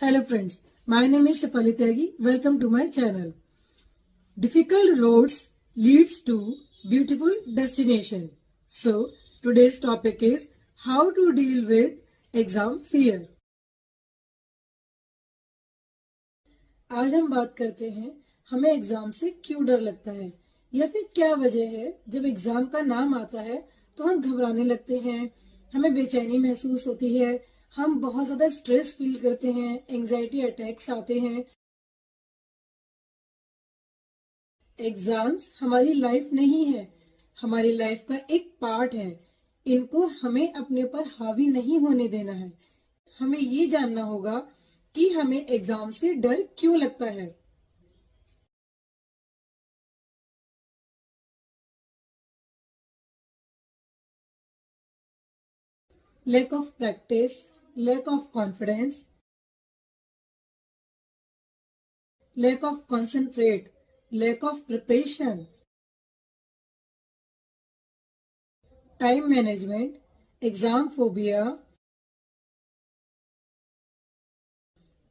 Hello friends, my name is Shapali Tyagi. Welcome to my channel. Difficult roads leads to beautiful destination. So today's topic is how to deal with exam fear. आज हम बात करते हैं हमें exam से क्यों डर लगता है या फिर क्या वजह है जब एग्जाम का नाम आता है तो हम घबराने लगते हैं, हमें बेचैनी महसूस होती है, हम बहुत ज्यादा स्ट्रेस फील करते हैं, एंजाइटी अटैक्स आते हैं। एग्जाम्स हमारी लाइफ नहीं है, हमारी लाइफ का एक पार्ट है। इनको हमें अपने ऊपर हावी नहीं होने देना है। हमें ये जानना होगा कि हमें एग्जाम से डर क्यों लगता है। Lack of practice, lack of confidence, lack of concentrate, lack of preparation, time management, exam phobia,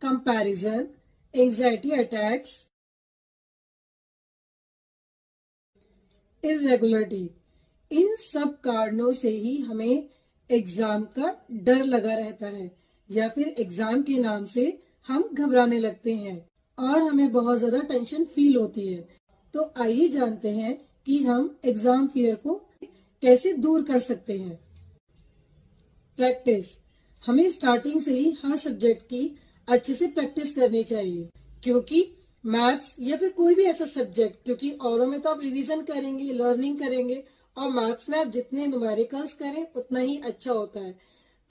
comparison, anxiety attacks, irregularity. इन सब कारणों से ही हमें एग्जाम का डर लगा रहता है या फिर एग्जाम के नाम से हम घबराने लगते हैं और हमें बहुत ज्यादा टेंशन फील होती है। तो आइए जानते हैं कि हम एग्जाम फियर को कैसे दूर कर सकते हैं। प्रैक्टिस। हमें स्टार्टिंग से ही हर सब्जेक्ट की अच्छे से प्रैक्टिस करनी चाहिए, क्योंकि मैथ्स या फिर कोई भी ऐसा सब्जेक्ट, क्योंकि औरों में तो आप रिवीजन करेंगे, लर्निंग करेंगे, और मैथ्स में आप जितने न्यूमेरिकल्स करें उतना ही अच्छा होता है।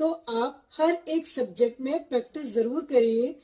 तो आप हर एक सब्जेक्ट में प्रैक्टिस जरूर करिए।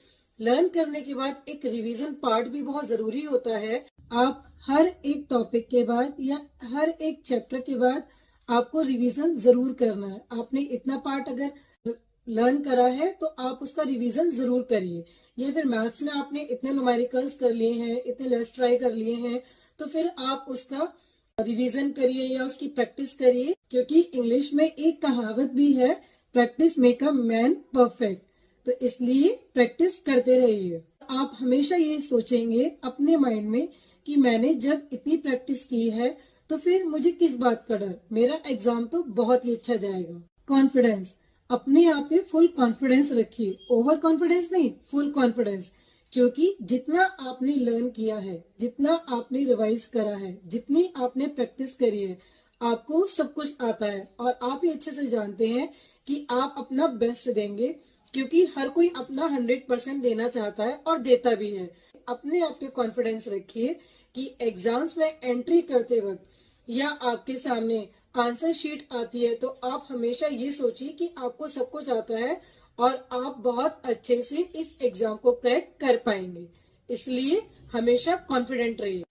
लर्न करने के बाद एक रिवीजन पार्ट भी बहुत जरूरी होता है। आप हर एक टॉपिक के बाद या हर एक चैप्टर के बाद आपको रिवीजन जरूर करना है। आपने इतना पार्ट अगर लर्न करा है तो आप उसका रिवीजन जरूर करिए। या फिर मैथ्स में आपने इतने न्यूमेरिकल्स कर लिए हैं, इतने लेस ट्राई कर लिए हैं, तो फिर आप उसका रिवीजन करिए या उसकी प्रैक्टिस करिए, क्योंकि इंग्लिश में एक कहावत भी है, practice make a man perfect. तो इसलिए प्रैक्टिस करते रहिए। आप हमेशा ये सोचेंगे अपने माइंड में कि मैंने जब इतनी प्रैक्टिस की है तो फिर मुझे किस बात का डर, मेरा एग्जाम तो बहुत ही अच्छा जाएगा। कॉन्फिडेंस। अपने आप पे फुल कॉन्फिडेंस रखिए, ओवर कॉन्फिडेंस नहीं, फुल कॉन्फिडेंस। क्योंकि जितना आपने लर्न किया है, जितना आपने रिवाइज करा है, जितनी आपने प्रैक्टिस करी है, आपको सब कुछ आता है और आप ही अच्छे से जानते हैं कि आप अपना बेस्ट देंगे, क्योंकि हर कोई अपना 100% देना चाहता है और देता भी है। अपने आप पे कॉन्फिडेंस रखिए कि एग्जाम्स में एंट्री करते वक्त या आपके सामने आंसर शीट आती है तो आप हमेशा ये सोचिए कि आपको सब कुछ आता है और आप बहुत अच्छे से इस एग्जाम को क्रैक कर पाएंगे। इसलिए हमेशा कॉन्फिडेंट रहिए।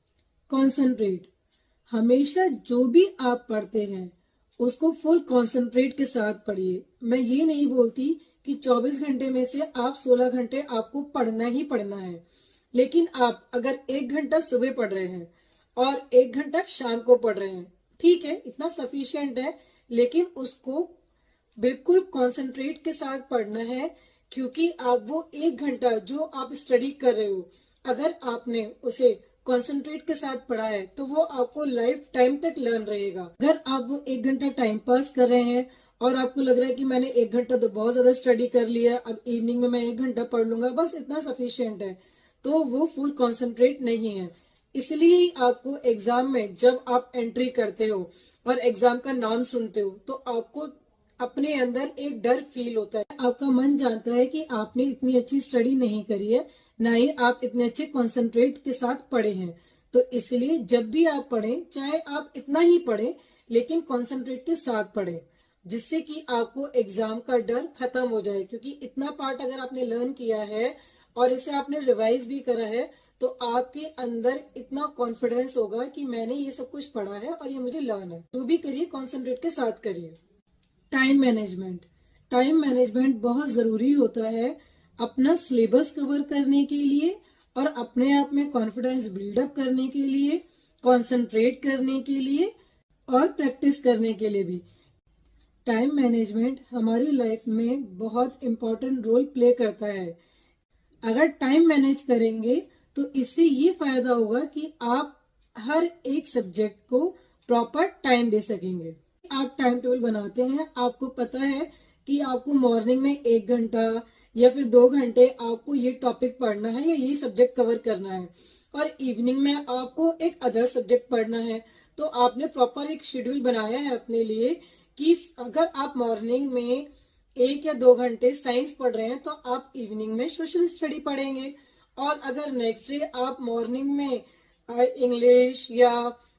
कॉन्सेंट्रेट। हमेशा जो भी आप पढ़ते हैं उसको फुल कॉन्सेंट्रेट के साथ पढ़िए। मैं ये नहीं बोलती कि 24 घंटे में से आप 16 घंटे आपको पढ़ना ही पढ़ना है, लेकिन आप अगर 1 घंटा सुबह पढ़ रहे हैं और 1 घंटा शाम को पढ़ रहे हैं, ठीक है, इतना सफिशिएंट है, लेकिन उसको बिल्कुल कंसंट्रेट के साथ पढ़ना है। क्योंकि आप वो 1 घंटा जो आप स्टडी कर रहे हो, अगर आपने उसे कंसंट्रेट के साथ पढ़ा है तो वो आपको लाइफ टाइम तक लर्न रहेगा। अगर आप वो 1 घंटा टाइम पास कर रहे हैं और आपको लग रहा है कि मैंने 1 घंटा तो बहुत ज्यादा स्टडी कर लिया, अब इवनिंग में मैं 1 घंटा पढ़ लूंगा, बस इतना सफिशियंट है, तो वो फुल कॉन्सेंट्रेट नहीं है। इसलिए आपको एग्जाम में जब आप एंट्री करते हो और एग्जाम का नाम सुनते हो तो आपको अपने अंदर एक डर फील होता है। आपका मन जानता है कि आपने इतनी अच्छी स्टडी नहीं करी है, ना ही आप इतने अच्छे कंसंट्रेट के साथ पढ़े हैं। तो इसलिए जब भी आप पढ़ें, चाहे आप इतना ही पढ़ें, लेकिन कंसंट्रेट के साथ पढ़ें, जिससे कि आपको एग्जाम का डर खत्म हो जाए। क्योंकि इतना पार्ट अगर आपने लर्न किया है और इसे आपने रिवाइज भी करा है तो आपके अंदर इतना कॉन्फिडेंस होगा कि मैंने ये सब कुछ पढ़ा है और ये मुझे लर्न है। जो भी करिए कॉन्सेंट्रेट के साथ करिए। Time management. टाइम मैनेजमेंट बहुत ज़रूरी होता है अपना सिलेबस कवर करने के लिए और अपने आप में कॉन्फिडेंस बिल्डअप करने के लिए, कंसंट्रेट करने के लिए और प्रैक्टिस करने के लिए भी। टाइम मैनेजमेंट हमारी लाइफ में बहुत इम्पोर्टेंट रोल प्ले करता है। अगर टाइम मैनेज करेंगे तो इससे ये फायदा होगा कि आप हर एक सब्जेक्ट को प्रॉपर टाइम दे सकेंगे। आप टाइम टेबल बनाते हैं, आपको पता है कि आपको मॉर्निंग में 1 घंटा या फिर 2 घंटे आपको ये टॉपिक पढ़ना है या ये सब्जेक्ट कवर करना है, और इवनिंग में आपको एक अदर सब्जेक्ट पढ़ना है। तो आपने प्रॉपर एक शेड्यूल बनाया है अपने लिए कि अगर आप मॉर्निंग में 1 या 2 घंटे साइंस पढ़ रहे हैं तो आप इवनिंग में सोशल स्टडी पढ़ेंगे, और अगर नेक्स्ट डे आप मॉर्निंग में इंग्लिश या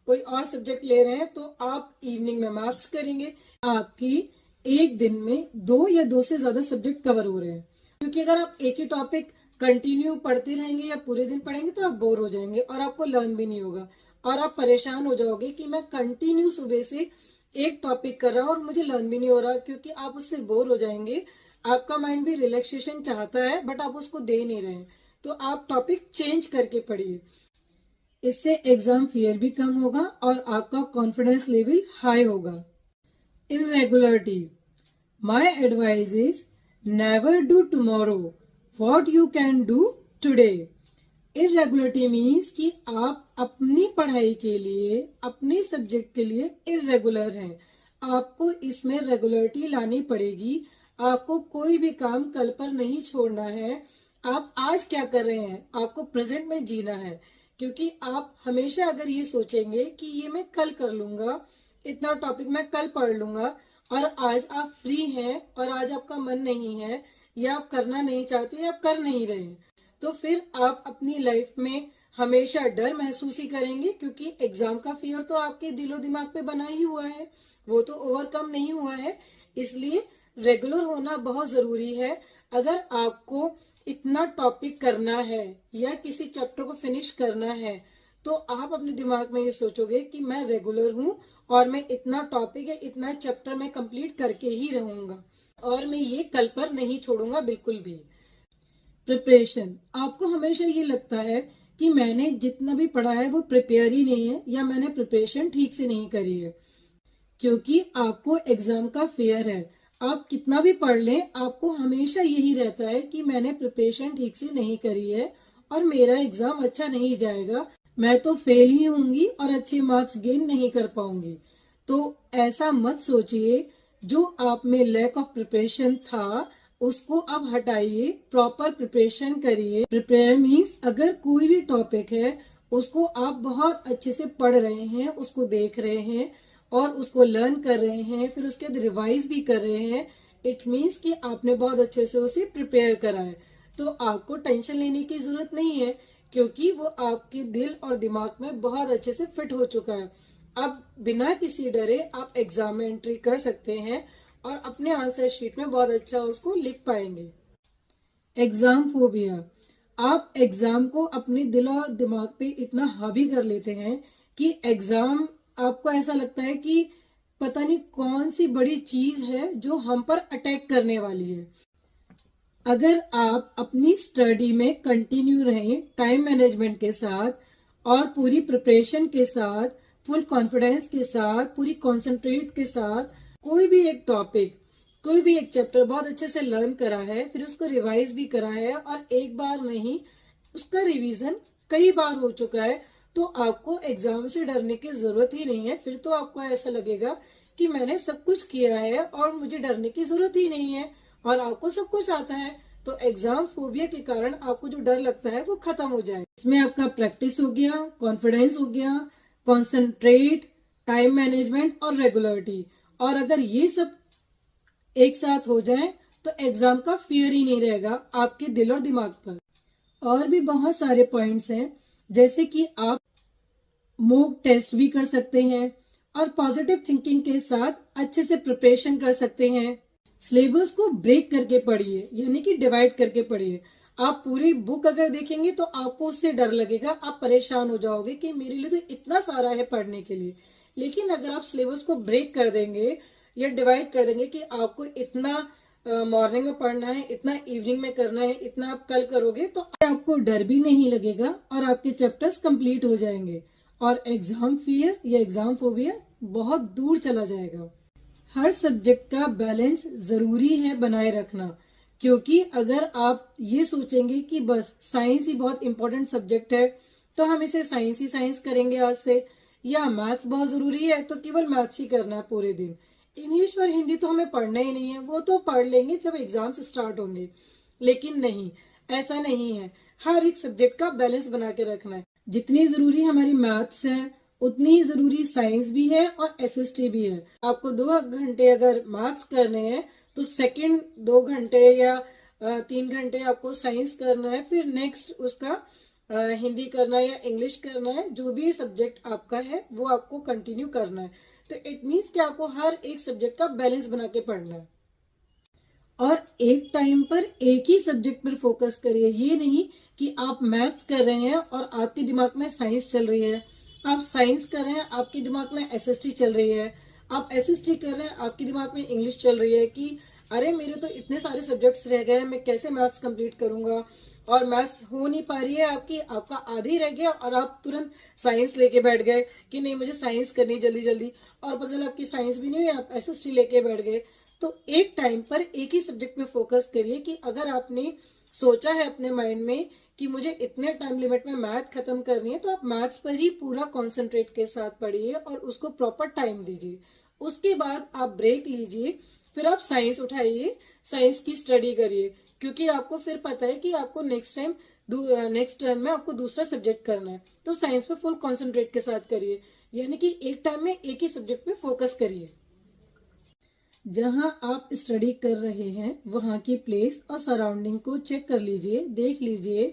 कोई और सब्जेक्ट ले रहे हैं तो आप इवनिंग में मार्क्स करेंगे। आपकी एक दिन में 2 या 2 से ज्यादा सब्जेक्ट कवर हो रहे हैं, क्योंकि अगर आप एक ही टॉपिक कंटिन्यू पढ़ते रहेंगे या पूरे दिन पढ़ेंगे तो आप बोर हो जाएंगे और आपको लर्न भी नहीं होगा, और आप परेशान हो जाओगे कि मैं कंटिन्यू सुबह से एक टॉपिक कर रहा हूँ और मुझे लर्न भी नहीं हो रहा, क्योंकि आप उससे बोर हो जाएंगे। आपका माइंड भी रिलैक्सेशन चाहता है बट आप उसको दे नहीं रहे हैं, तो आप टॉपिक चेंज करके पढ़िए। इससे एग्जाम फियर भी कम होगा और आपका कॉन्फिडेंस लेवल हाई होगा। Irregularity, my advice is never do tomorrow what you can do today. Irregularity means कि आप अपनी पढ़ाई के लिए, अपने सब्जेक्ट के लिए इरेगुलर हैं। आपको इसमें रेगुलरिटी लानी पड़ेगी। आपको कोई भी काम कल पर नहीं छोड़ना है। आप आज क्या कर रहे हैं, आपको प्रेजेंट में जीना है, क्योंकि आप हमेशा अगर ये सोचेंगे कि ये मैं कल कर लूंगा, इतना टॉपिक मैं कल पढ़ लूंगा, और आज आप फ्री हैं और आज आपका मन नहीं है या आप करना नहीं चाहते या आप कर नहीं रहे हैं, तो फिर आप अपनी लाइफ में हमेशा डर महसूस ही करेंगे, क्योंकि एग्जाम का फियर तो आपके दिलो दिमाग पे बना ही हुआ है, वो तो ओवरकम नहीं हुआ है। इसलिए रेगुलर होना बहुत जरूरी है। अगर आपको इतना टॉपिक करना है या किसी चैप्टर को फिनिश करना है तो आप अपने दिमाग में ये सोचोगे कि मैं रेगुलर हूँ और मैं इतना टॉपिक या इतना चैप्टर में कंप्लीट करके ही रहूंगा और मैं ये कल पर नहीं छोड़ूंगा बिल्कुल भी। प्रिपरेशन, आपको हमेशा ये लगता है कि मैंने जितना भी पढ़ा है वो प्रिपेयर ही नहीं है या मैंने प्रिपरेशन ठीक से नहीं करी है, क्योंकि आपको एग्जाम का फेयर है। आप कितना भी पढ़ लें, आपको हमेशा यही रहता है कि मैंने प्रिपरेशन ठीक से नहीं करी है और मेरा एग्जाम अच्छा नहीं जाएगा, मैं तो फेल ही होंगी और अच्छे मार्क्स गेन नहीं कर पाऊंगी। तो ऐसा मत सोचिए। जो आप में लैक ऑफ प्रिपरेशन था उसको अब हटाइए, प्रॉपर प्रिपरेशन करिए। प्रिपेयर मीन्स अगर कोई भी टॉपिक है उसको आप बहुत अच्छे से पढ़ रहे हैं, उसको देख रहे हैं और उसको लर्न कर रहे हैं, फिर उसके बाद रिवाइज भी कर रहे हैं, इट मीन्स कि आपने बहुत अच्छे से उसे प्रिपेयर करा है। तो आपको टेंशन लेने की जरूरत नहीं है, क्योंकि वो आपके दिल और दिमाग में बहुत अच्छे से फिट हो चुका है। अब बिना किसी डरे आप एग्जाम में एंट्री कर सकते हैं और अपने आंसर शीट में बहुत अच्छा उसको लिख पाएंगे। एग्जाम फोबिया, आप एग्जाम को अपने दिल और दिमाग पे इतना हावी कर लेते हैं कि एग्जाम आपको ऐसा लगता है कि पता नहीं कौन सी बड़ी चीज है जो हम पर अटैक करने वाली है। अगर आप अपनी स्टडी में कंटिन्यू रहें टाइम मैनेजमेंट के साथ और पूरी प्रिपरेशन के साथ, फुल कॉन्फिडेंस के साथ, पूरी कॉन्सेंट्रेट के साथ कोई भी एक टॉपिक, कोई भी एक चैप्टर बहुत अच्छे से लर्न करा है, फिर उसको रिवाइज भी करा है और एक बार नहीं उसका रिवीजन कई बार हो चुका है, तो आपको एग्जाम से डरने की जरूरत ही नहीं है। फिर तो आपको ऐसा लगेगा कि मैंने सब कुछ किया है और मुझे डरने की जरूरत ही नहीं है और आपको सब कुछ आता है। तो एग्जाम फोबिया के कारण आपको जो डर लगता है वो खत्म हो जाए। इसमें आपका प्रैक्टिस हो गया, कॉन्फिडेंस हो गया, कॉन्सेंट्रेट, टाइम मैनेजमेंट और रेगुलरिटी, और अगर ये सब एक साथ हो जाए तो एग्जाम का फियर ही नहीं रहेगा आपके दिल और दिमाग पर। और भी बहुत सारे पॉइंट्स हैं, जैसे कि आप मॉक टेस्ट भी कर सकते हैं और पॉजिटिव थिंकिंग के साथ अच्छे से प्रिपरेशन कर सकते हैं। सिलेबस को ब्रेक करके पढ़िए, यानी कि डिवाइड करके पढ़िए। आप पूरी बुक अगर देखेंगे तो आपको उससे डर लगेगा, आप परेशान हो जाओगे कि मेरे लिए तो इतना सारा है पढ़ने के लिए। लेकिन अगर आप सिलेबस को ब्रेक कर देंगे या डिवाइड कर देंगे कि आपको इतना मॉर्निंग में पढ़ना है, इतना इवनिंग में करना है, इतना आप कल करोगे, तो आपको डर भी नहीं लगेगा और आपके चैप्टर्स कंप्लीट हो जाएंगे और एग्जाम फियर या एग्जाम फोबिया बहुत दूर चला जाएगा। हर सब्जेक्ट का बैलेंस जरूरी है बनाए रखना, क्योंकि अगर आप ये सोचेंगे कि बस साइंस ही बहुत इंपॉर्टेंट सब्जेक्ट है तो हम इसे साइंस ही साइंस करेंगे आज से, या मैथ्स बहुत जरूरी है तो केवल मैथ्स ही करना है पूरे दिन, इंग्लिश और हिंदी तो हमें पढ़ना ही नहीं है, वो तो पढ़ लेंगे जब एग्जाम्स स्टार्ट होंगे। लेकिन नहीं, ऐसा नहीं है। हर एक सब्जेक्ट का बैलेंस बना के रखना है। जितनी जरूरी हमारी मैथ्स है उतनी ही जरूरी साइंस भी है और एसएसटी भी है। आपको 2 घंटे अगर मैथ्स करने हैं तो सेकंड 2 घंटे या 3 घंटे आपको साइंस करना है, फिर नेक्स्ट उसका हिंदी करना है या इंग्लिश करना है, जो भी सब्जेक्ट आपका है वो आपको कंटिन्यू करना है। तो इट मीन्स कि आपको हर एक सब्जेक्ट का बैलेंस बना के पढ़ना है और एक टाइम पर एक ही सब्जेक्ट पर फोकस करिए। ये नहीं कि आप मैथ्स कर रहे हैं और आपके दिमाग में साइंस चल रही है, आप साइंस कर रहे हैं आपके दिमाग में एसएसटी चल रही है, आप एसएसटी कर रहे हैं आपके दिमाग में इंग्लिश चल रही है कि अरे मेरे तो इतने सारे सब्जेक्ट्स रह गए हैं, मैं कैसे मैथ्स कंप्लीट करूंगा, और मैथ्स हो नहीं पा रही है आपकी, आपका आधी रह गया और आप तुरंत साइंस लेके बैठ गए कि नहीं मुझे साइंस करनी जल्दी जल्दी, और पता चला आपकी साइंस भी नहीं हुई, आप एसएसटी लेके बैठ गए। तो एक टाइम पर एक ही सब्जेक्ट पे फोकस करिए कि अगर आपने सोचा है अपने माइंड में कि मुझे इतने टाइम लिमिट में मैथ खत्म करनी है, तो आप मैथ्स पर ही पूरा कॉन्सेंट्रेट के साथ पढ़िए और उसको प्रॉपर टाइम दीजिए। उसके बाद आप ब्रेक लीजिए, फिर आप साइंस उठाइए, साइंस की स्टडी करिए, क्योंकि आपको फिर पता है कि आपको नेक्स्ट टर्म में आपको दूसरा सब्जेक्ट करना है, तो साइंस पे फुल कॉन्सेंट्रेट के साथ करिए। यानी कि एक टाइम में एक ही सब्जेक्ट पे फोकस करिए। जहां आप स्टडी कर रहे हैं वहां की प्लेस और सराउंडिंग को चेक कर लीजिए, देख लीजिए,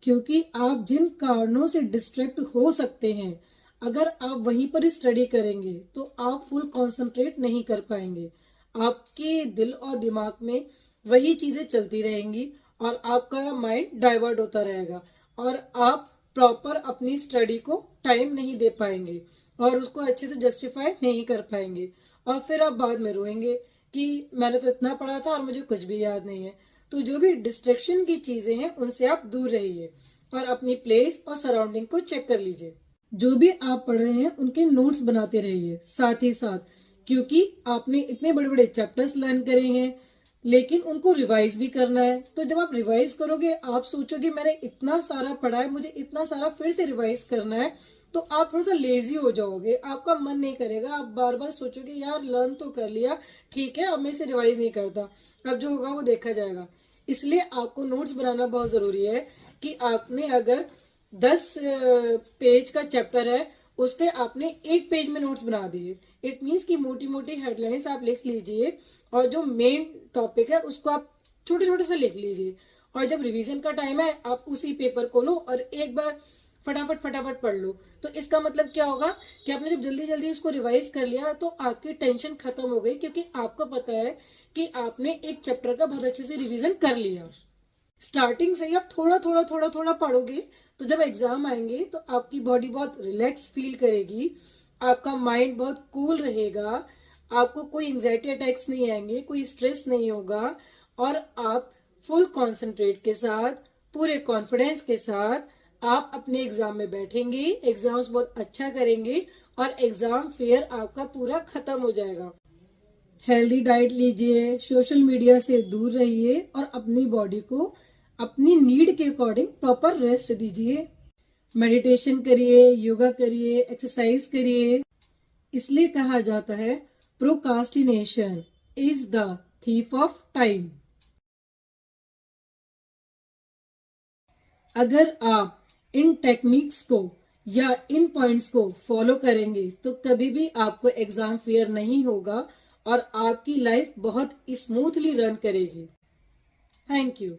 क्योंकि आप जिन कारणों से डिस्ट्रैक्ट हो सकते हैं, अगर आप वहीं पर स्टडी करेंगे तो आप फुल कंसंट्रेट नहीं कर पाएंगे। आपके दिल और दिमाग में वही चीजें चलती रहेंगी और आपका माइंड डाइवर्ट होता रहेगा और आप प्रॉपर अपनी स्टडी को टाइम नहीं दे पाएंगे और उसको अच्छे से जस्टिफाई नहीं कर पाएंगे, और फिर आप बाद में रोएंगे कि मैंने तो इतना पढ़ा था और मुझे कुछ भी याद नहीं है। तो जो भी डिस्ट्रैक्शन की चीजें हैं उनसे आप दूर रहिए और अपनी प्लेस और सराउंडिंग को चेक कर लीजिए। जो भी आप पढ़ रहे हैं उनके नोट्स बनाते रहिए साथ ही साथ, क्योंकि आपने इतने बड़े बड़े चैप्टर्स लर्न करे हैं लेकिन उनको रिवाइज भी करना है। तो जब आप रिवाइज करोगे आप सोचोगे मैंने इतना सारा पढ़ा है, मुझे इतना सारा फिर से रिवाइज करना है, तो आप थोड़ा सा लेजी हो जाओगे, आपका मन नहीं करेगा, आप बार बार सोचोगे यार लर्न तो कर लिया, ठीक है अब मैं इसे रिवाइज नहीं करता, अब जो होगा वो देखा जाएगा। इसलिए आपको नोट्स बनाना बहुत जरूरी है कि आपने अगर 10 पेज का चैप्टर है उसके आपने 1 पेज में नोट्स बना दिए। इट मीन्स कि मोटी मोटी हेडलाइंस आप लिख लीजिए और जो मेन टॉपिक है उसको आप छोटे छोटे से लिख लीजिए, और जब रिवीजन का टाइम है आप उसी पेपर को लो और एक बार फटाफट फटाफट पढ़ लो। तो इसका मतलब क्या होगा कि आपने जब जल्दी जल्दी उसको रिवाइज कर लिया तो आपकी टेंशन खत्म हो गई, क्योंकि आपको पता है कि आपने एक चैप्टर का बहुत अच्छे से रिवीजन कर लिया। स्टार्टिंग से ही आप थोड़ा थोड़ा थोड़ा थोड़ा पढ़ोगे तो जब एग्जाम आएंगे तो आपकी बॉडी बहुत रिलैक्स फील करेगी, आपका माइंड बहुत कूल रहेगा, आपको कोई एंजाइटी अटैक्स नहीं आएंगे, कोई स्ट्रेस नहीं होगा, और आप फुल कंसंट्रेट के साथ पूरे कॉन्फिडेंस के साथ आप अपने एग्जाम में बैठेंगे, एग्जाम्स बहुत अच्छा करेंगे और एग्जाम फेयर आपका पूरा खत्म हो जाएगा। हेल्दी डाइट लीजिए, सोशल मीडिया से दूर रहिए और अपनी बॉडी को अपनी नीड के अकॉर्डिंग प्रॉपर रेस्ट दीजिए। मेडिटेशन करिए, योगा करिए, एक्सरसाइज करिए। इसलिए कहा जाता है procrastination is the thief of time. अगर आप इन टेक्निक्स को या इन पॉइंट्स को फॉलो करेंगे तो कभी भी आपको एग्जाम फेयर नहीं होगा और आपकी लाइफ बहुत स्मूथली रन करेगी। Thank you.